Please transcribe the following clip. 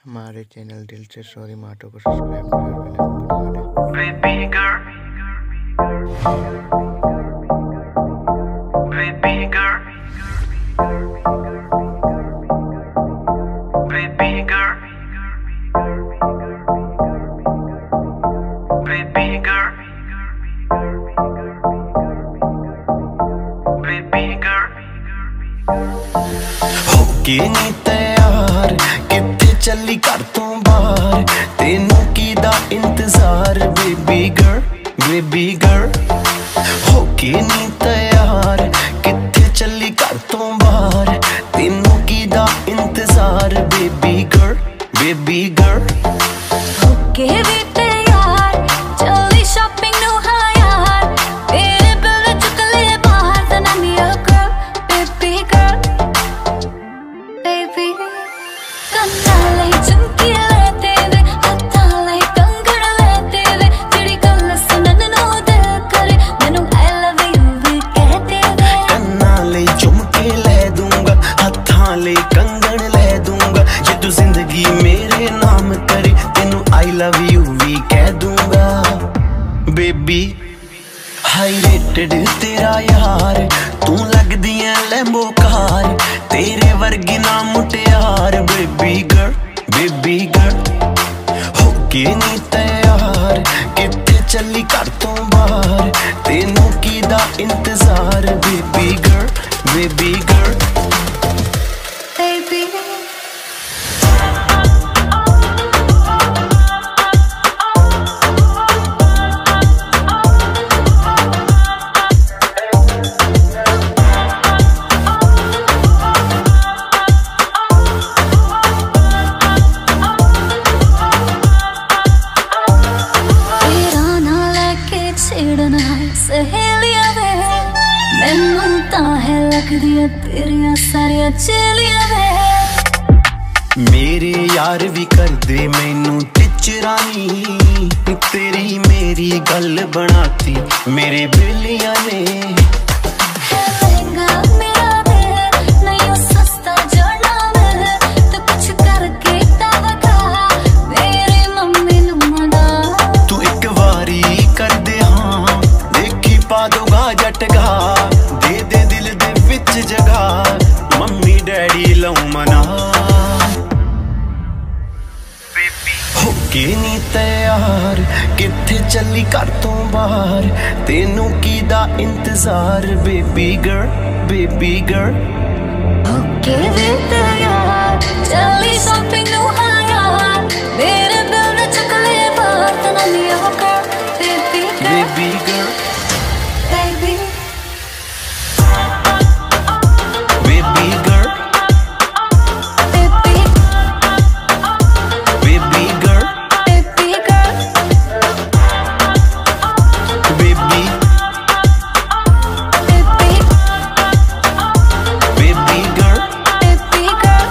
हमारे चैनल दिल से सॉरी माटो को सब्सक्राइब करें और बेल आइकन को दबा दें। Baby girl, baby girl, baby girl, baby girl, baby girl. होके नी तैयार किथे चली घर तो बाहर तेनू की दा इंतजार बेबी गर्ल होके नी तैयार किथे चली घर तो बाहर तेनू की दा इंतजार बेबी गर्ल होके भी तैयार चली शॉपिंग नु हाँ यार तेरे बिल चुक ले बाहर then I'm your girl baby girl baby ਕੰਨਾਂ ਲਈ ਝੁਮਕੀ ਲੈਤੇ ਵੇ ਹੱਥਾਂ ਲਈ ਕੰਗਣ ਲੈਤੇ ਵੇ ਜਿਹੜੀ ਗੱਲ ਸੁਣਨ ਨੂੰ ਦਿਲ ਕਰੇ ਮੈਨੂੰ I love you ਵੀ ਕਹਤੇ ਵੇ ਕੰਨਾਂ ਲਈ ਝੁਮਕੇ ਲੈ ਦੂੰਗਾ ਹੱਥਾਂ ਲਈ ਕੰਗਣ ਲੈ ਦੂੰਗਾ ਜੇ ਤੂੰ ਜ਼ਿੰਦਗੀ ਮੇਰੇ ਨਾਮ ਕਰੇ ਤੈਨੂੰ I love you ਵੀ ਕਹਿ ਦੂੰਗਾ बेबी हाई रेटेड तेरा यार तू लगदी है लैम्बो कार तेरे वर्गी ना मुटियार बेबी गर्ल होके नी तैयार किथे चली घर तो बाहर तेनू की दा इंतजार बेबी गर्ल baby सहेलियां वे मैनू तां है लगदियां तेरियां सारियां चेलियां वे मेरे यार भी करदे मैनू टिचरानी तेरी मेरी गल बनाती मेरे बेलियां ने लहंगा मेरा दे नहीं सस्ता जाना मैं तो कुछ करके तवका मेरे मम्मी नू मना तू एक वारी कर दे हाँ देखी पा दूंगा जटगा दे दे दिल दे विच जगह मम्मी डैडी लऊ मना होके नी तैयार किथे चली घर तो बाहर तेनू की दा इंतजार बेबी गर्ल होके भी तैयार चली शॉपिंग नु हाँ यार मेरे बिल ने चुक ले बाहर then I'm your girl baby girl baby baby girl baby baby girl baby girl baby baby baby girl baby girl